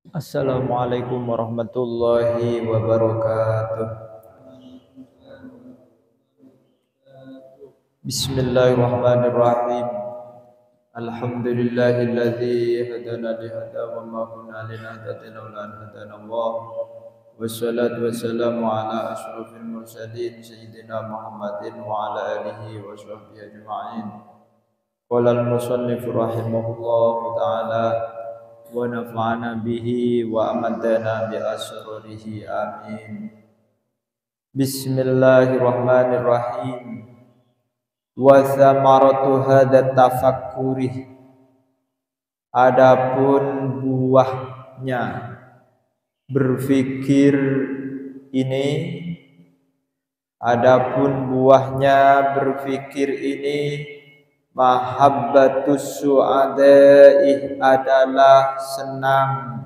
Assalamualaikum warahmatullahi wabarakatuh. Bismillahirrahmanirrahim. Alhamdulillahilladzi hadana li hada wa ma kunna linahtadiya laula an hadana Allah. Wassalatu wassalamu ala asyrafil mursalin sayyidina Muhammadin wa ala alihi wa sahbihi ajma'in. Qala al-musannif rahimahullahu ta'ala wa nafa'ana bihi wa amadana bi asrarihi amin. Bismillahirrahmanirrahim. Wa thamaratu hadza tafakkuri, adapun buahnya berfikir ini, adapun buahnya berfikir ini, mahabbatus su'ada'i adalah senang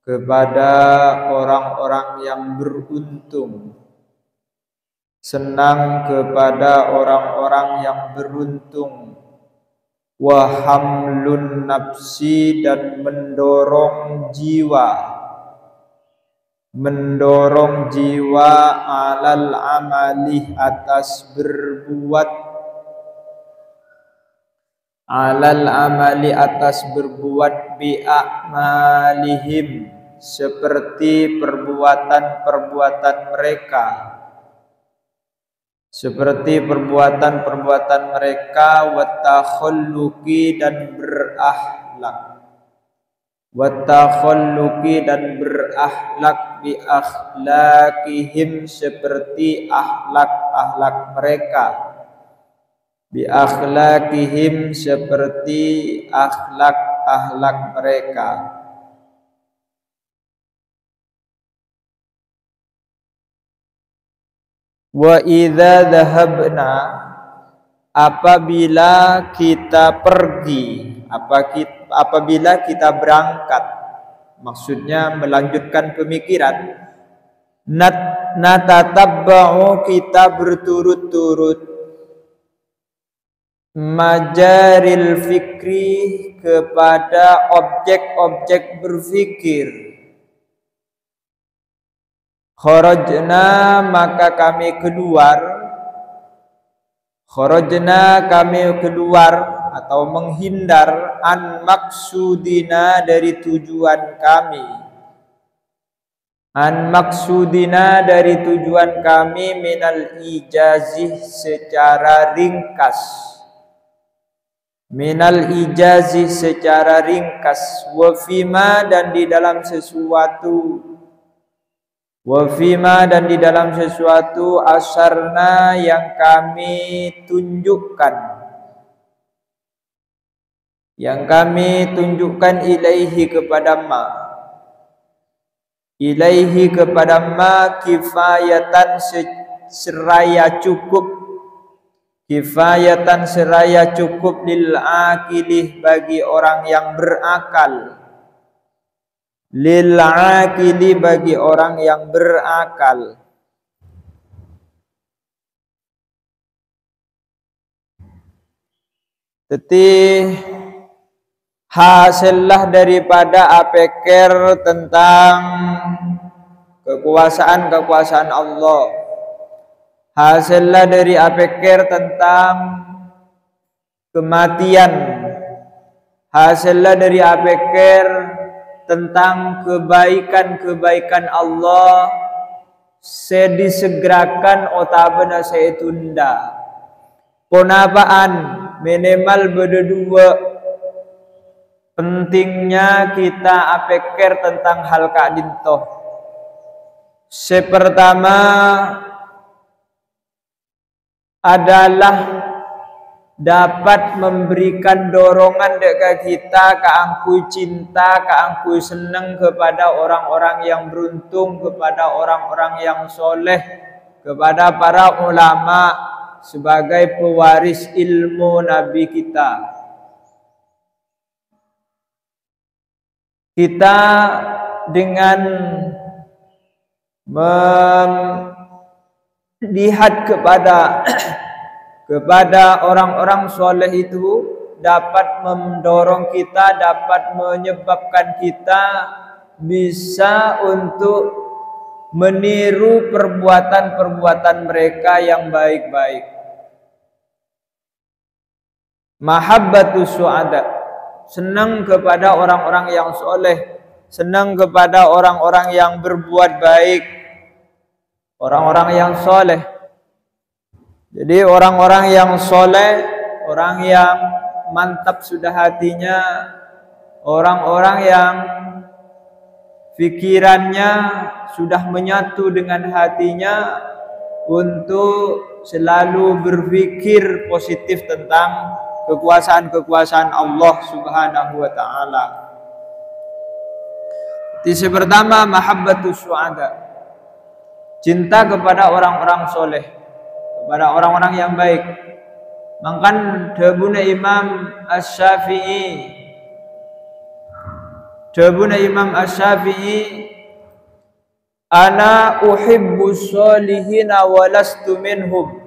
kepada orang-orang yang beruntung, senang kepada orang-orang yang beruntung. Wa hamlun nafsi, dan mendorong jiwa alal amali, atas berbuat bi'amalihim, seperti perbuatan-perbuatan mereka, wa takhalluqi, dan berakhlak bi akhlaqihim, seperti akhlak mereka, bi akhlaqihim, seperti akhlak mereka. Wa idza dhahabna, apabila kita pergi, apabila kita berangkat, maksudnya melanjutkan pemikiran, natatabba'u, kita berturut-turut, majaril fikri, kepada objek-objek berfikir. Kharajna, maka kami keluar, atau menghindar, an maksudina, dari tujuan kami, minal ijazih, secara ringkas, wa fima, dan di dalam sesuatu, asyarna, yang kami tunjukkan, ilaihi kepada ma, kifayatan, seraya cukup, lil akilih, bagi orang yang berakal, bagi orang yang berakal. Tetih hasillah daripada apeker tentang kekuasaan Allah, hasillah dari apeker tentang kematian, hasillah dari apeker tentang kebaikan Allah, disegerakan otabana tunda. Ponapaan minimal berdua, pentingnya kita apeker tentang hal kadintoh. Sepertama adalah dapat memberikan dorongan dekat kita, keangkui cinta, keangkui senang kepada orang-orang yang beruntung, kepada orang-orang yang soleh, kepada para ulama sebagai pewaris ilmu Nabi kita. Kita dengan melihat kepada orang-orang soleh itu dapat mendorong kita, dapat menyebabkan kita bisa untuk meniru perbuatan-perbuatan mereka yang baik-baik. Mahabbatus su'ada, senang kepada orang-orang yang soleh, senang kepada orang-orang yang berbuat baik, orang-orang yang soleh. Jadi orang-orang yang soleh, orang yang mantap sudah hatinya, orang-orang yang pikirannya sudah menyatu dengan hatinya untuk selalu berpikir positif tentang kekuasaan-kekuasaan Allah Subhanahu wa taala. Yang pertama, mahabbatus su'ada, cinta kepada orang-orang soleh, kepada orang-orang yang baik. Mangkan debuna Imam Asy-Syafi'i, ana uhibbus solihina walastu minhum.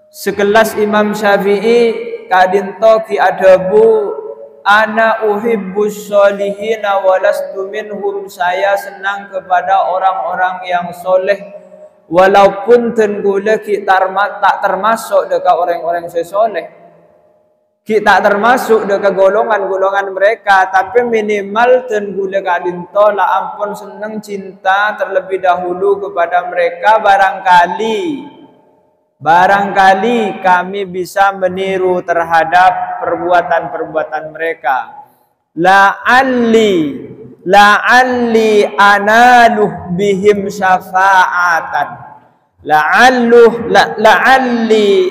Sekelas Imam Syafi'i kadinto ki adabu, ana uhibbus solihina walastu minhum, saya senang kepada orang-orang yang soleh walaupun tenggula kita tak termasuk dekat orang-orang sesoleh. Kita termasuk dekat golongan-golongan mereka, tapi minimal tenggula kadinto lah ampun senang cinta terlebih dahulu kepada mereka. Barangkali kami bisa meniru terhadap perbuatan-perbuatan mereka. La'alli analuh bihim syafa'atan. La'alli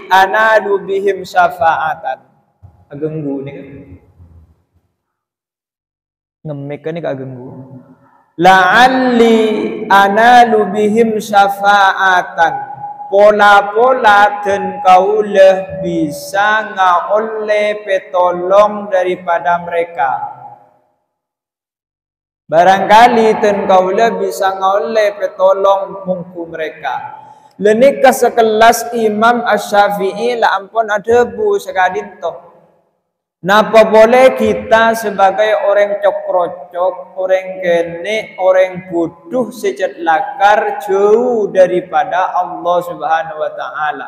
analu bihim syafa'atan. Agenggu ni kan ngemek ni agenggu. La'alli analu bihim syafa'atan, pola-pola dan kaulah bisa ngaoleh petolong daripada mereka. Barangkali dan kaulah bisa ngaoleh petolong mungku mereka. Lenika sekelas Imam Asy-Syafi'i lah ampun ada bu sekadinto. Napa boleh kita sebagai orang cok-rocok, orang kene, orang bodoh sejat lakar jauh daripada Allah Subhanahu wa taala.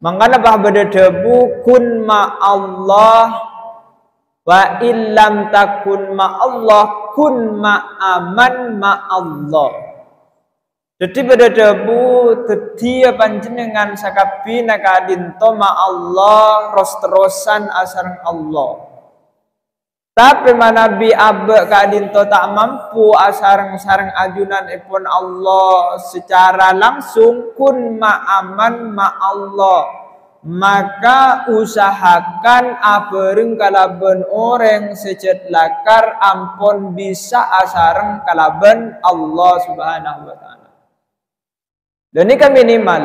Mangkana bah beda debu kun ma Allah wa illam takun ma Allah kun ma aman ma Allah. Jadi pada debu tetia panjenengan sakapi nakadinto ma Allah ros-terosan asarang Allah. Tapi manabi abe kadinto tak mampu asarang-sarang ajunan ipun Allah secara langsung kun ma aman ma Allah. Maka usahakan abereng kalaben orang sejat lakar ampun bisa asarang kalaben Allah Subhanahu wa taala. Dan ini kan minimal.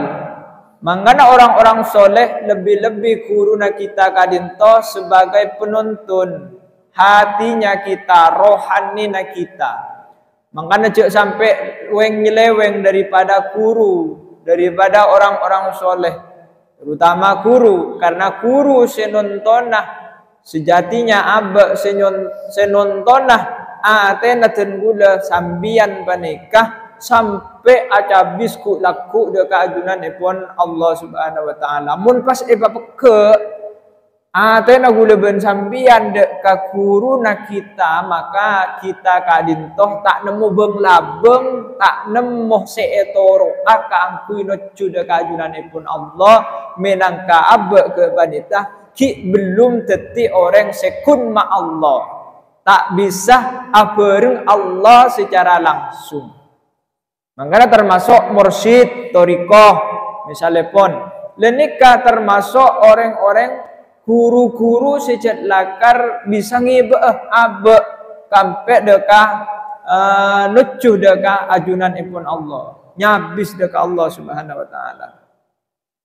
Mangkana orang-orang soleh lebih-lebih kuruna kita kadinto sebagai penuntun hatinya kita, rohanina kita. Mangkana cek sampai weng nyeleweng daripada guru, daripada orang-orang soleh, terutama guru, karena guru senontonah sejatinya abe senontonah atena tenggula sambian panikah sampai acabis ku laku dekat ajunan ipun Allah Subhanahu wa taala. Mun pas peke atena gula ben sambian dekat guru na kita, maka kita kadintoh tak nemu benglabeng, tak nemu seetoro aka angkui nocu dekat ajunan ipun Allah menangka abe ke panita ki belum teti orang sekun ma Allah. Tak bisa abareng Allah secara langsung. Makanya termasuk mursyid, torikoh, misalnya pun. Lenika termasuk orang-orang guru-guru sejat lakar bisa ngibeh abe sampai dekah nucuh dekah ajunan ipun Allah. Nyabis dekah Allah Subhanahu wa taala.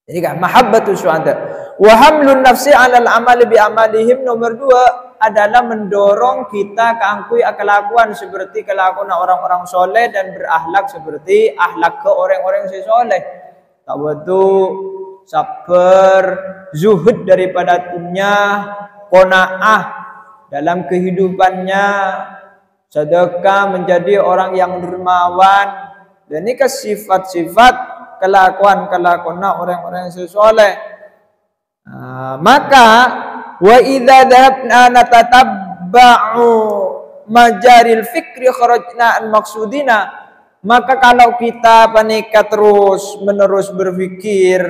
Jadi kan mahabbatus syuhada. Wa hamlun nafsi 'alal amali bi amalihim, nomor 2 adalah mendorong kita keangkui kelakuan seperti kelakuan orang-orang soleh dan berakhlak seperti akhlak ke orang-orang soleh. Tawadu, sabar, zuhud daripada dunia, qanaah dalam kehidupannya, sedekah, menjadi orang yang dermawan. Dan ini sifat-sifat kelakuan orang-orang yang soleh. Maka wa idza dhahabna natatabba'u majaril fikri kharajna an maksudina, maka kalau kita panika terus menerus berpikir,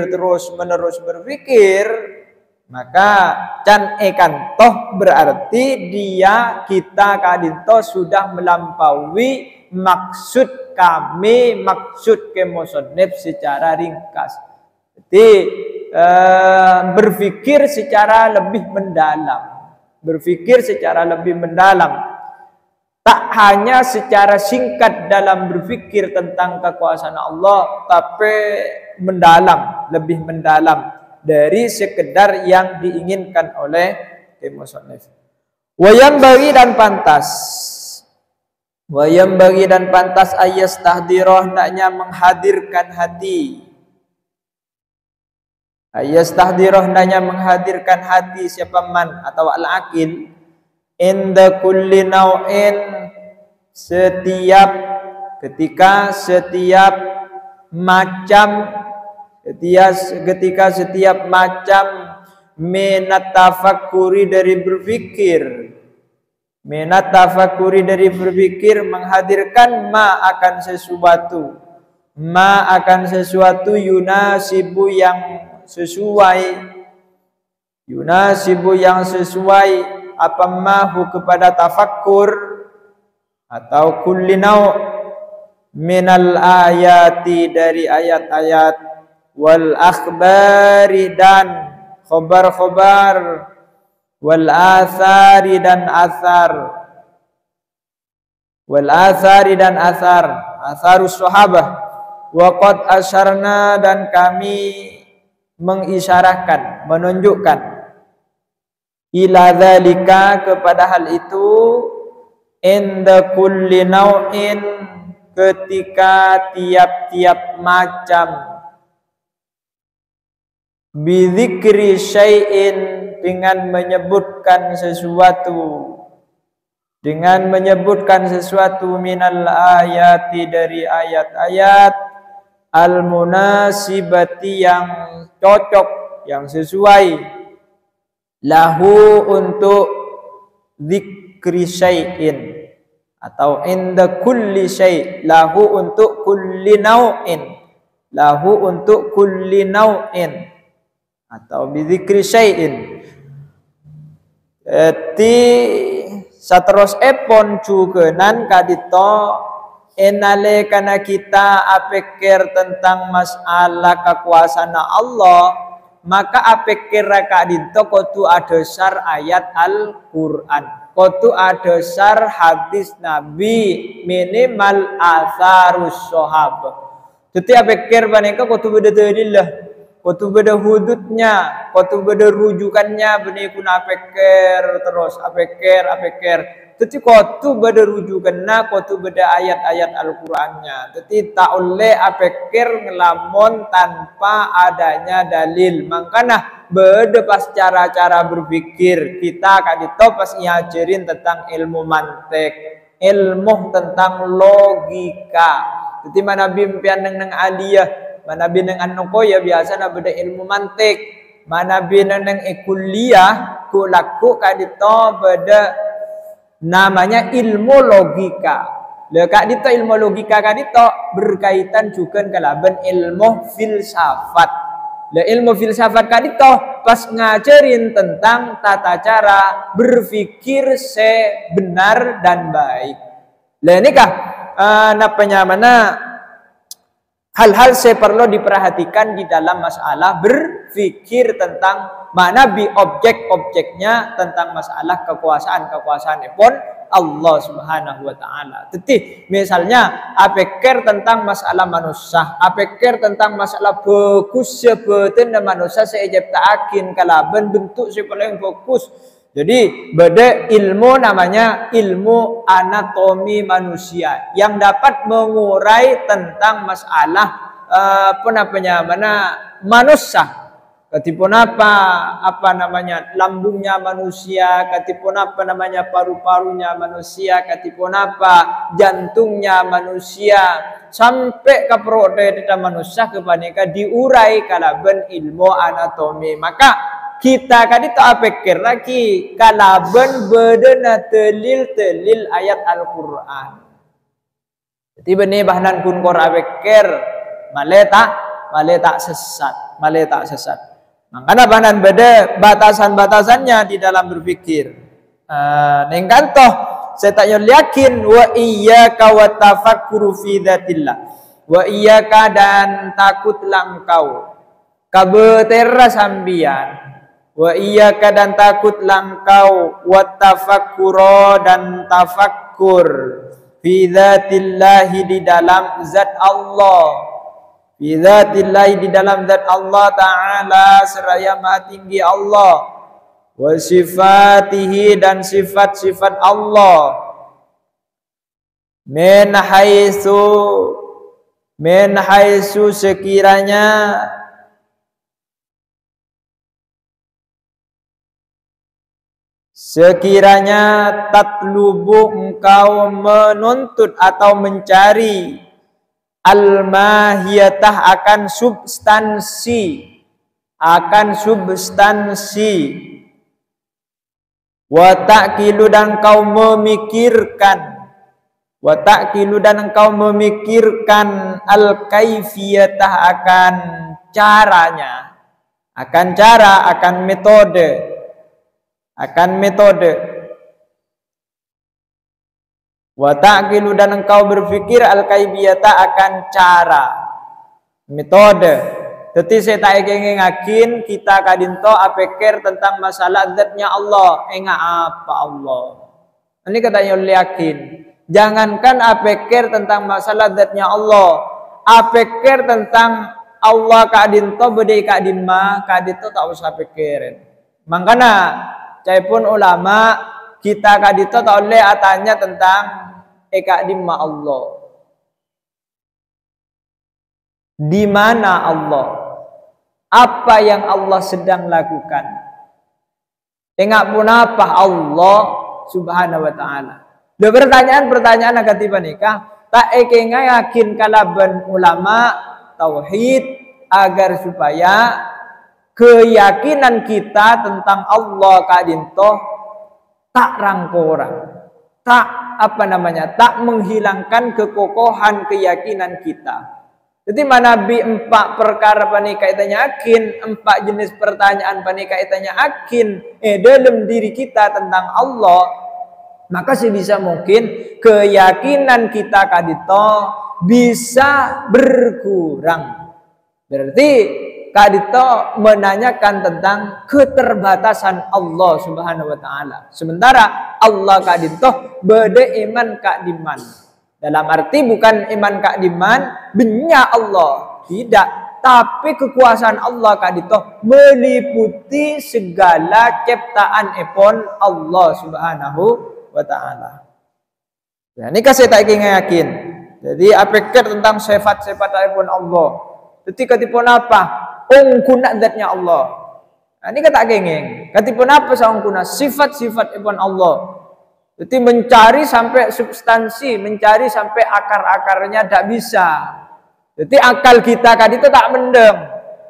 maka can ekan toh berarti kita kadinto sudah melampaui maksud kami, maksud kemusonib secara ringkas. Jadi berpikir secara lebih mendalam, tak hanya secara singkat dalam berpikir tentang kekuasaan Allah, tapi lebih mendalam dari sekedar yang diinginkan oleh musannif. Wayam bagi dan pantas ayas tahdiroh, hendaknya menghadirkan hati. Siapa man atau al-akil inda kulli nau'in, setiap macam minat tafakuri dari berpikir, menghadirkan ma akan sesuatu yunasibu yang sesuai apa mahu kepada tafakkur atau kulli nau' minal ayati, dari ayat-ayat, wal akhbari dan khobar-khobar, wal athari dan athar, atharus sahabah, wa qad asyarna, dan kami mengisyarahkan, menunjukkan, ila dzalika, kepada hal itu, inda kulli nau'in, ketika tiap-tiap macam, bidzikri syai'in, dengan menyebutkan sesuatu, minal ayati, dari ayat-ayat, al munasibati, yang cocok, yang sesuai, lahu, untuk dzikri syai'in, atau inda kulli syai', lahu untuk kulli nau'in, atau bidzikri syai'in. Jadi saterus epon cukenan kadito enale kana kita apikir tentang masalah kekuasaan Allah, maka apikir kadito kotu adasar ayat Al-Qur'an, kotu adasar hadis Nabi, minimal atharus sahabah. Jadi apikir paneka kotu beda dalillah, kotu beda hududnya, kotu beda rujukannya, benih pun apikir terus, apikir. Jadi kotu beda rujukannya, kotu beda ayat-ayat Al-Qur'annya. Jadi tak oleh apikir ngelamun tanpa adanya dalil. Makanya beda pas cara-cara berpikir kita kadito pas ngajarin tentang ilmu mantik, ilmu tentang logika. Jadi mana bimpian neng aliyah, mana bineng anoko ya biasa na beda ilmu mantik, mana bineng kuliah kulaku kadito beda namanya ilmu logika. Kadito ilmu logika kadito berkaitan juga kalaban ilmu filsafat. Ilmu filsafat kadito pas ngajarin tentang tata cara berpikir sebenar dan baik. Ini kah mana hal-hal saya perlu diperhatikan di dalam masalah berpikir tentang mana objek-objeknya tentang masalah kekuasaan pun Allah Subhanahu wa taala. Jadi misalnya apikir tentang masalah manusia, apikir tentang masalah fokus sebetulnya manusia seijabtaakin kalaban bentuk si paling fokus. Jadi beda ilmu namanya ilmu anatomi manusia yang dapat mengurai tentang masalah manusia. Ketipun apa namanya lambungnya manusia, ketipun apa namanya paru-parunya manusia, ketipun apa jantungnya manusia, sampai ke perut kita manusia kebanyakan diurai kalaben ilmu anatomi. Maka kita kadi tak pikir lagi kalaben bedena telil ayat Al-Quran. Jadi benih bahanan kun kor pikir maleta sesat. Makanya bahanan beda batasan-batasannya di dalam berpikir. Neng kantoh saya tak yakin wa iyyaka wa tafakkuru fi dzatillah. Wa iyyaka dan takutlah engkau kabetera sambian. Wa iyyaka dan takutlah engkau wa tafakkura dan tafakkur fi dzatillah di dalam zat Allah. Bidzatillahi di dalam zat Allah Ta'ala seraya maha tinggi Allah, wa sifatihi dan sifat-sifat Allah, min haitsu sekiranya tatlubu engkau menuntut atau mencari al-mahiyatah akan substansi wa ta'kilu dan engkau memikirkan al-kaifiyatah akan caranya, akan metode wa ta'qilu dan engkau berpikir al-kaibiyata akan cara metode. Jadi saya tak ingin kita kadinto apikir tentang masalah zatnya Allah, enggak apa Allah. Ini katanya yakin. Jangankan apikir tentang masalah zatnya Allah, apikir tentang Allah kadinto bede kadimma kadinto tak usah pikirin. Makanya cai pun ulama kita kadito tak oleh atanya tentang dimma Allah. Di mana Allah? Apa yang Allah sedang lakukan? Tengok pun apa Allah Subhanahu wa taala. Dua pertanyaan agak tiba nikah. Tak yakin kalaban ulama tauhid agar supaya keyakinan kita tentang Allah kadinto tak rangkorang, tak menghilangkan kekokohan keyakinan kita. Jadi Nabi 4 perkara panika itanya yakin, 4 jenis pertanyaan panika itanya yakin dalam diri kita tentang Allah, maka sebisa mungkin keyakinan kita kadito bisa berkurang. Berarti kadito menanyakan tentang keterbatasan Allah Subhanahu wa taala. Sementara Allah kadito beda iman kadiman. Dalam arti bukan iman kadiman benya Allah, tidak, tapi kekuasaan Allah kadito meliputi segala ciptaan epon Allah Subhanahu wa taala. Ya, ini kasih tak yakin. Jadi apikir tentang sifat-sifat epon Allah. Ketika tipon apa? Ungkuna zatnya Allah. Nah, ini kata gengeng. Katipun apa sa ungkuna? Sifat-sifat ibn Allah. Jadi mencari sampai substansi, mencari sampai akar-akarnya tidak bisa. Jadi akal kita kadito tak mendem.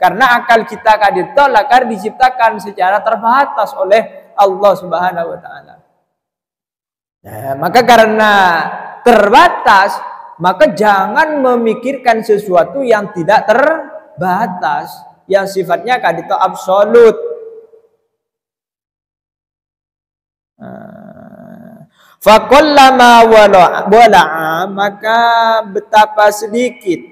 Karena akal kita kadito lakar diciptakan secara terbatas oleh Allah Subhanahu wa taala. Nah, maka karena terbatas, maka jangan memikirkan sesuatu yang tidak terbatas, yang sifatnya kadito absolut. Faqallama wala'a, maka betapa sedikit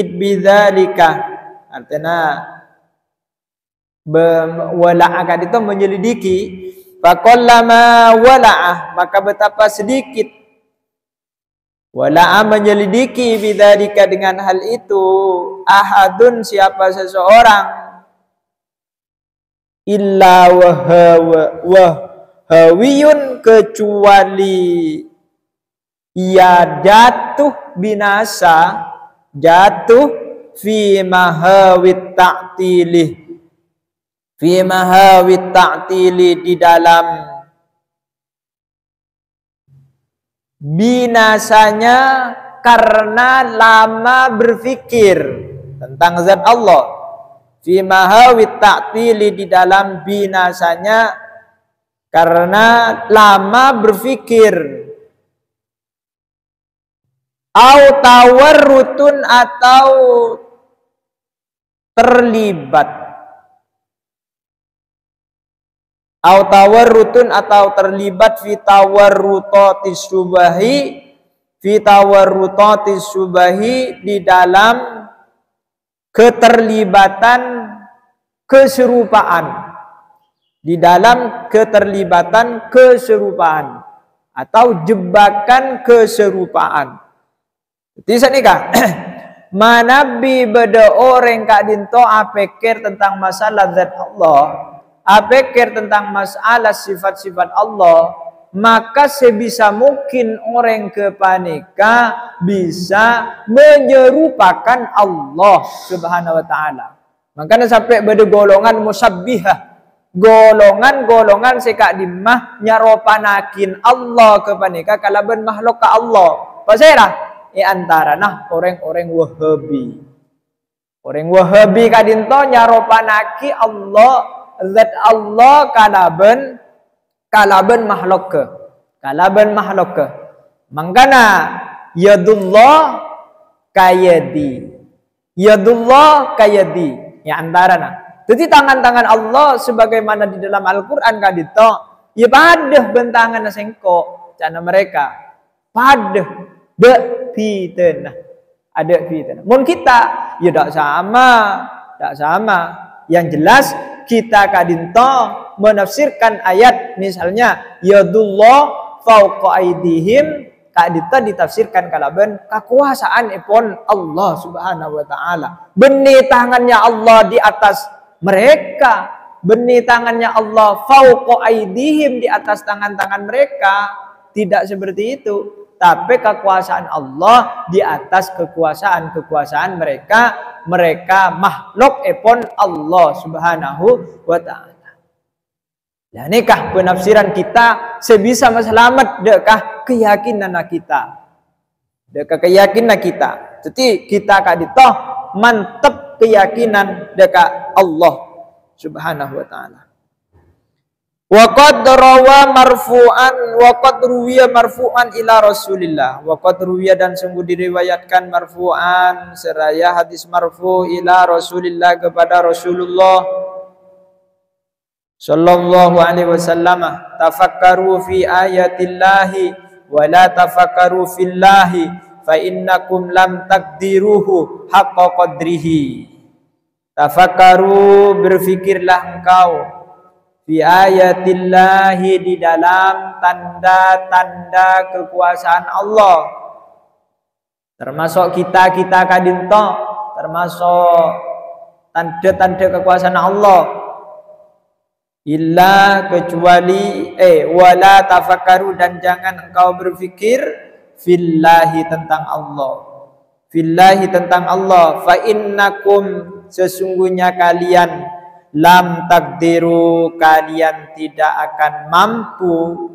bidzalika, artinya wala'a kadito menyelidiki. Faqallama wala'a, maka betapa sedikit wala'a menyelidiki bidzalika dengan hal itu ahadun siapa seseorang illa wahawiyun kecuali ia jatuh binasa, jatuh fi mahawit ta'tili di dalam binasanya karena lama berfikir tentang zat Allah. Fi mahawit ta'tili di dalam binasanya karena lama berfikir. Au tawarrutun atau terlibat. Au tawarrutun atau terlibat fi tawarrutatis subahi di dalam keterlibatan keserupaan. Di dalam keterlibatan keserupaan atau jebakan keserupaan. Jadi nikah. Manabi beda orang kak dinto apikir tentang masalah zat Allah, apikir tentang masalah sifat-sifat Allah, maka sebisa mungkin orang kepanika bisa menyerupakan Allah Subhanahu wa taala. Makanya sampai beda golongan musabbihah, golongan sekak dimah nyaropanakin Allah kepanika kalaban makhluk ka Allah. Pasirah antara orang-orang Wahabi. Orang Wahabi kadinto nyaropanaki Allah, zat Allah kalaban makhluk ke. Mangkana yadullah kayadi. Ya antara Jadi tangan-tangan Allah sebagaimana di dalam Al-Qur'an kadito, ya padah bentangan sengko cana mereka. Padah ada fitnah. Mun kita ya tak sama. Yang jelas kita kadinto menafsirkan ayat misalnya yadullah fauqa aidihim kadita ditafsirkan kalaban kekuasaan ipon Allah Subhanahu wa taala. Benih tangannya Allah di atas mereka, benih tangannya Allah fauqa aidihim di atas tangan-tangan mereka. Tidak seperti itu. Tapi kekuasaan Allah di atas kekuasaan mereka makhluk epon Allah Subhanahu wa taala. Ya nikah penafsiran kita sebisa selamat dekah keyakinan kita. Jadi kita kaditoh mantep keyakinan dekah Allah Subhanahu wa taala. Waqad rawa ruwiya marfu'an ila Rasulillah. Waqad ruwiya dan sungguh diriwayatkan marfu'an seraya hadis marfu' ila Rasulillah kepada Rasulullah sallallahu alaihi wasallam. Tafakkaru fi ayatillahi wa la tafakkaru fillahi fa innakum lam taqdiruhu haqqa qadrihi. Tafakkaru berfikirlah engkau fi ayatillahi di dalam tanda-tanda kekuasaan Allah. Termasuk kita kadinto termasuk tanda-tanda kekuasaan Allah. Illa kecuali wala tafakkaru dan jangan engkau berfikir fillahi tentang Allah. Fillahi tentang Allah fa innakum sesungguhnya kalian lam takdiru kalian tidak akan mampu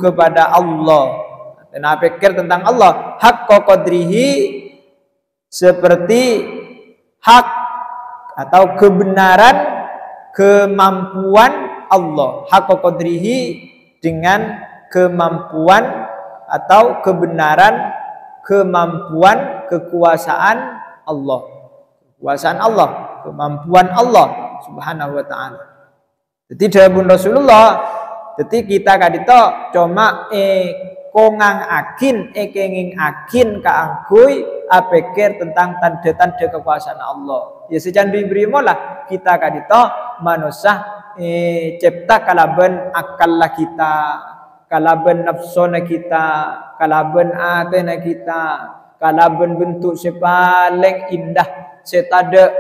kepada Allah. Dan pikir tentang Allah haqqa qadrihi seperti hak atau kebenaran kemampuan Allah. Haqqa qadrihi dengan kemampuan atau kebenaran kemampuan kekuasaan Allah, kekuasaan Allah, kemampuan Allah Subhanahu wa taala. Jadi dawuh Rasulullah, jadi kita kadito cuma kongang akin kenging akin kaangkui apikir tentang tanda-tanda kekuasaan Allah. Ya sejan diberi lah kita kadito manusia cipta kalaben akal kita, kalaben nafsona kita, kalaben atena kita, kalaben bentuk sepaling indah setada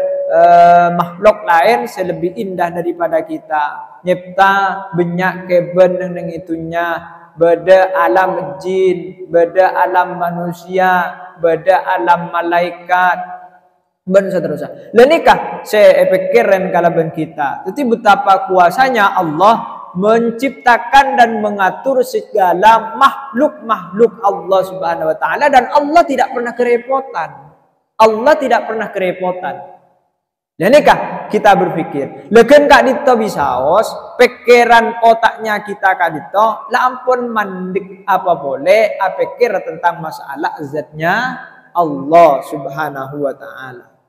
makhluk lain selebih indah daripada kita. Nyipta banyak keben neng itunya beda alam jin, beda alam manusia, beda alam malaikat, dan seterusnya. Lenikah saya pikiran kalaban kita. Jadi betapa kuasanya Allah menciptakan dan mengatur segala makhluk-makhluk Allah Subhanahu wa taala, dan Allah tidak pernah kerepotan. Allah tidak pernah kerepotan. Dan nikah kita berpikir, leken kak dito bisaos, pikiran otaknya kita kak dito, lah ampun mandik apa boleh, pikir tentang masalah zatnya Allah Subhanahu wa taala.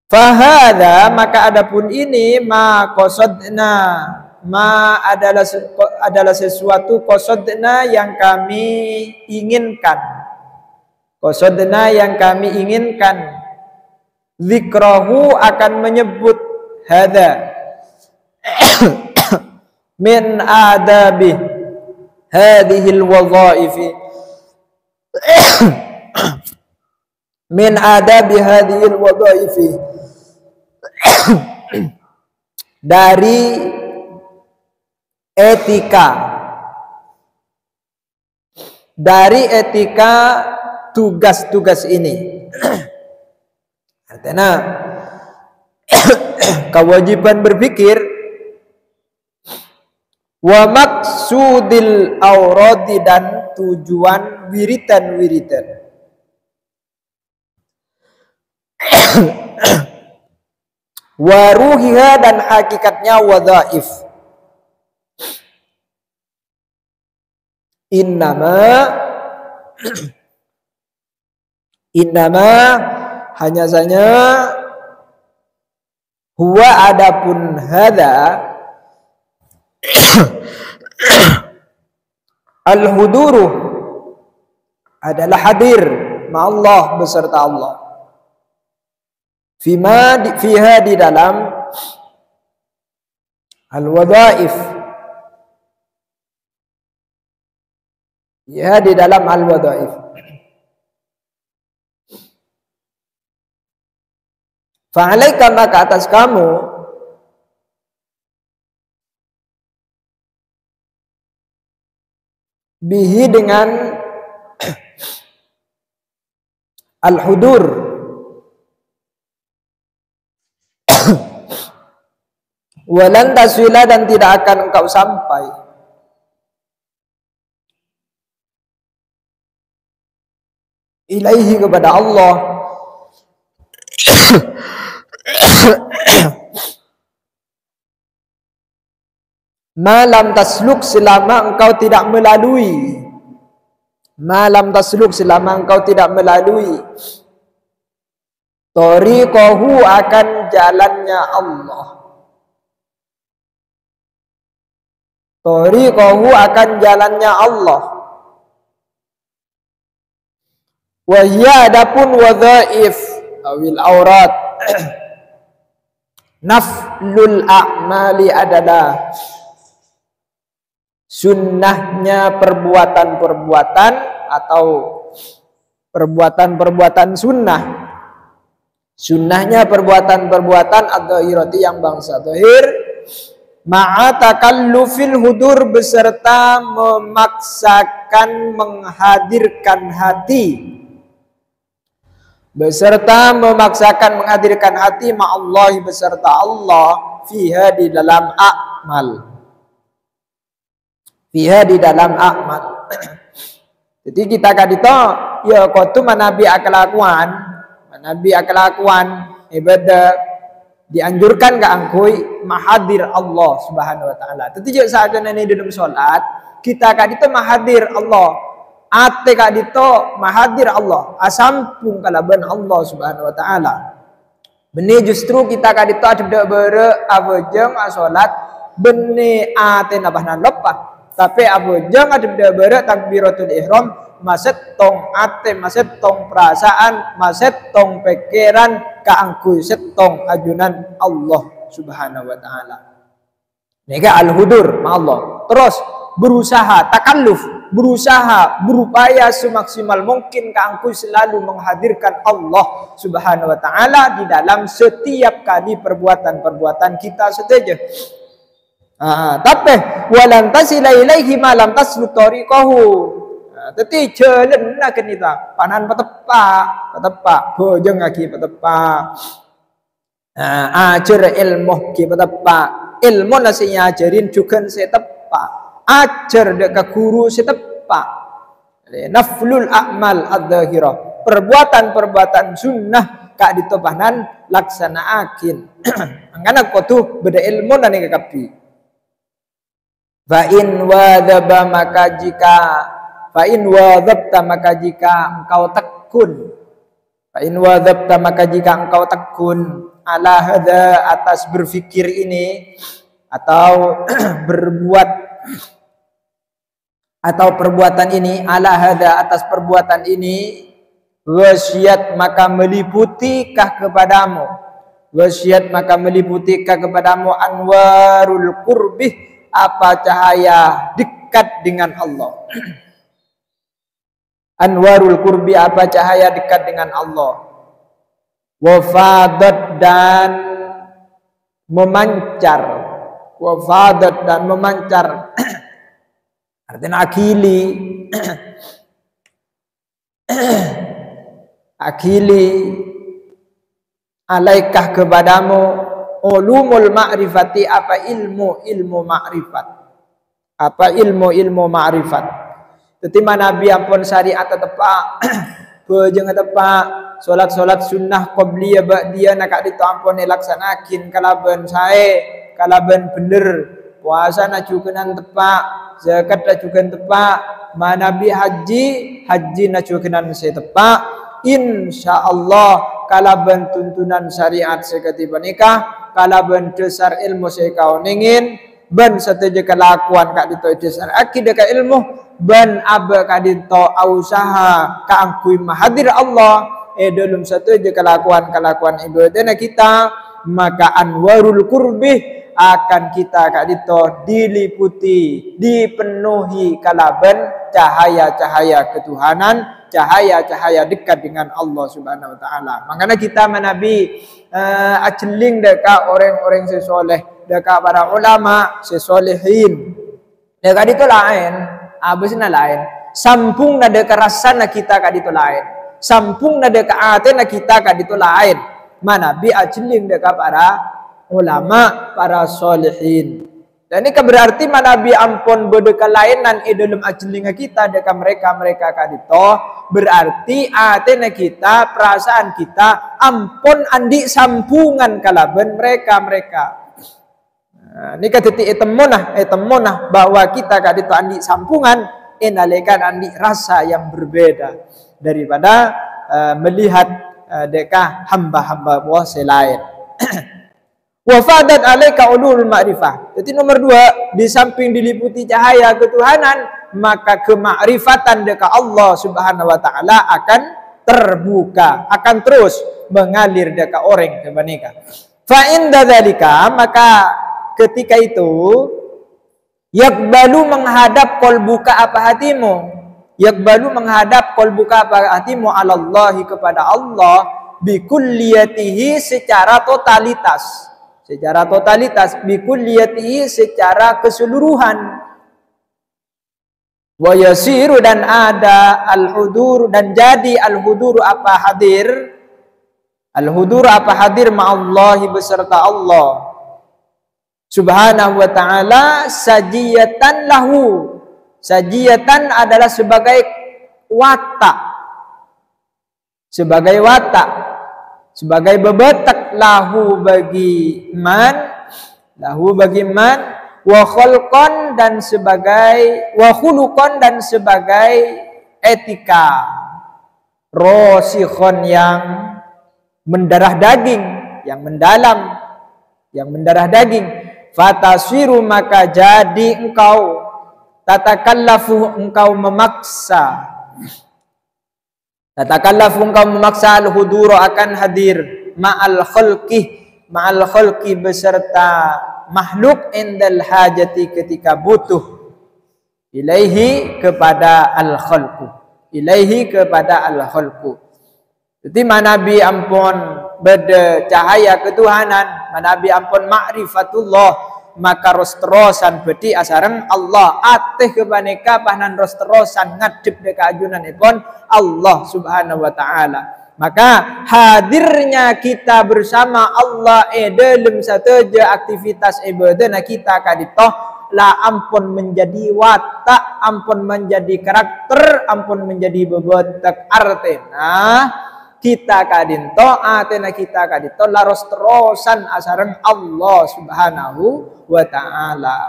Fahada, maka adapun ini ma qasadna, ma adalah sesuatu qasadna yang kami inginkan. Qasadna yang kami inginkan. Zikrahu akan menyebut hada min adabi hadhil wadhaifi min adabi hadhil wadhaifi dari etika tugas-tugas ini. Artinya kewajiban berpikir wa maksudil auradi, dan tujuan wiritan-wiritan. Wa ruhiha, dan hakikatnya wadhaif. Innama hanya saja huwa adapun hada al-huduru adalah hadir ma'allah, beserta Allah, fiha di dalam al-wadhaif, ya di dalam al-wadhaif. Fa'alaika, maka atas kamu bihi dengan al-hudur, walan taswila, dan tidak akan engkau sampai ilaihi, kepada Allah, malam tasluk, selama engkau tidak melalui, malam tasluk, selama engkau tidak melalui tariqahu, akan jalannya Allah, tariqahu, akan jalannya Allah. Wahia, adapun wadhaif awil aurat naflul a'mali adalah sunnahnya perbuatan-perbuatan atau perbuatan-perbuatan sunnah, sunnahnya perbuatan-perbuatan adh-dhahirati yang bangsa dhahir, ma'a takallufil hudur, beserta memaksakan menghadirkan hati, beserta memaksakan menghadirkan hati, ma'allahi, beserta Allah, fiha di dalam a'mal, fiha di dalam a'mal. Jadi kita kadito ya kotu manabi akelakuan ibadah dianjurkan ke angkui mahadir Allah Subhanahu wa taala. Jadi saat ini dalam salat kita kadito mahadir Allah. Ate kadito mahadir Allah, asampung kalaban Allah Subhanahu wa taala. Bene justru kita kadito ada bere abojeng salat bene ate nabahnan lepas, tapi abojeng ada bere takbiratul ihram, masetong ate, masetong perasaan, masetong pikiran kaangkuy setong ajunan Allah Subhanahu wa taala. Nega al-hudur ma Allah. Terus berusaha takalluf, berusaha berupaya semaksimal mungkin keangkuy selalu menghadirkan Allah Subhanahu wa taala di dalam setiap kali perbuatan-perbuatan kita saja. Tapi walan tasila ilaihi ma lam tasluk tariqahu. Tetapi jalan nak kita panan patepak bojong lagi patepak. Ajar ilmu ki patepak. Ilmu nasi ajarin juga saya tepak. Ajar dekat guru saya tepak. Naflul a'mal adzahirah. Perbuatan-perbuatan sunnah kak ditobahan laksanaakin. Angkana kau tu beda ilmu dan kekapi. Fa in wadaba maka jika engkau tekun. Fa in wadabta maka jika engkau tekun ala hadza atas berfikir ini atau berbuat atau perbuatan ini ala hadza atas perbuatan ini wasiat maka meliputikah kepadamu anwarul qurbih apa cahaya dekat dengan Allah. Anwarul qurbi apa cahaya dekat dengan Allah. Wafadat dan memancar. Artinya akili alaikah kepadamu ulumul ma'rifati apa ilmu ma'rifat. Ketika Nabi ampun syariat tepak, bejeng tepak, solat sunnah qabliyah ba'diyah nak ditu ampun dilaksanakin kalaban sae, kalaban bener, puasa nak cukunan tepak, zakat nak cukunan tepak, manabi haji nak cukunan saya tepak, insyaallah kalaban tuntunan syariat seketiba nikah, kalaban dasar ilmu saya kau ningin, ban sateja kelakuan kak dito dasar akidah ka ilmu. Ban aba kadito usaha kaangkui mahadir Allah dalam satu je kelakuan ibadah kita maka anwarul qurbih akan kita kadito diliputi dipenuhi kalaban cahaya ketuhanan, cahaya dekat dengan Allah Subhanahu wa taala. Makanya kita menabi aceling dekat orang-orang sesoleh, dekat para ulama sesolehin. Dekat itu lain abisna lain, sampung nada kerasan kita kak itu lain, sampung nada keaten kita kak itu lain. Mana bi aceling dekat para ulama, para solehin. Dan ini berarti mana bi ampun beda kelainan dalam aceling kita dekat mereka kak itu berarti aten kita, perasaan kita ampun andi sampungan kalaban mereka. Ini ketitik etemonah bahwa kita kak itu andi sampungan inalekan andi rasa yang berbeda daripada melihat deka hamba-hamba Allah selain. Wafadat alaika ulul ma'rifah. Jadi nomor 2, di samping diliputi cahaya ketuhanan, maka kemakrifatan deka Allah Subhanahu wa taala akan terbuka, akan terus mengalir deka orang kebanika. Fa inda dzalika maka ketika itu yakbalu menghadap qalbuka apa hatimu, alallahi kepada Allah bikulliyatihi secara totalitas bikulliyatihi secara keseluruhan. Wa yasiru dan ada al-hudur dan jadi al-hudur apa hadir ma'allahi beserta Allah Subhanahu wa ta'ala sajiyatan lahu. Sajiyatan adalah sebagai watak, sebagai bebetak lahu bagi man, wa khulqan dan sebagai etika, rosikhon yang mendarah daging, yang mendalam, yang mendarah daging. Fatasiru maka jadi engkau tatakallafu engkau memaksa al-huduru akan hadir ma'al khalqi beserta makhluk indal hajati ketika butuh ilaihi kepada al-khalqu jadi manabi ampun beda cahaya ketuhanan, manabi ampun ma'rifatullah maka rosterosan beti asareng Allah ateh kebaneka pahnan rosterosan ngadep deka ajunanipun Allah Subhanahu wa taala. Maka hadirnya kita bersama Allah dalam sateja aktivitas ibadah kita kadito la ampun menjadi watak, ampun menjadi karakter, ampun menjadi bebotek artena kita kadinto atena kita kadito laros terosan asareng Allah Subhanahu wa taala.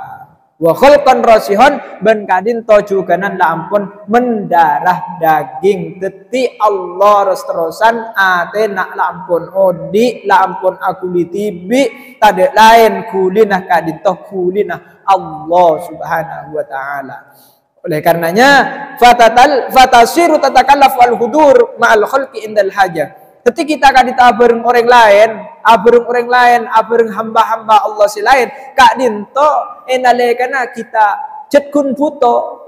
Wa khalqan rasihon ben kadinto juganan la ampun mendarah daging teti Allah ros terosan atena la ampun odi la ampun akulitibi tade lain kulinah kadinto kulinah Allah Subhanahu wa taala. Oleh karenanya fatasiru tatakallafu al-hudur ma'al khalqi indal haja. Ketika kita kadita bareng orang lain, abareng hamba-hamba Allah si lain, kak dinto enalekana kita cetkun buto.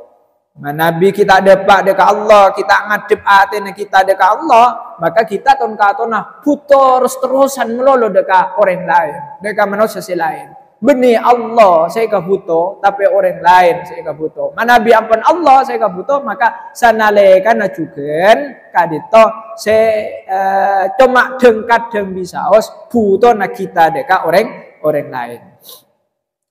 Nabi kita depak deka Allah, kita ngadep atena kita deka Allah, maka kita ton katona buto terus-terusan melolo deka orang lain, deka manusia si lain. Beni Allah saya kabuto, tapi orang lain saya kabuto. Manabi ampun Allah saya kabuto, maka sanalekan juga kadito saya cuma dengkat deng bisaos buto nak kita deka orang lain.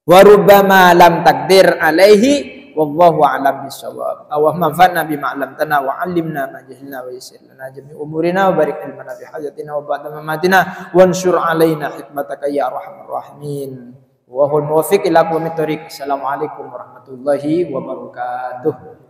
Warubama lam takdir alaihi wallahu a'lam bissawab. Allahumma anfa'na bima 'allamtana wa 'allimna ma jahilna wa yassir lana jami' umurina wa barik lana fi hayatina wa ba'da mamatina wansur 'alaina hikmataka ya arhamar rahimin. Wa huwal muwaffiq ila aqwamit thoriq. Assalamualaikum warahmatullahi wabarakatuh.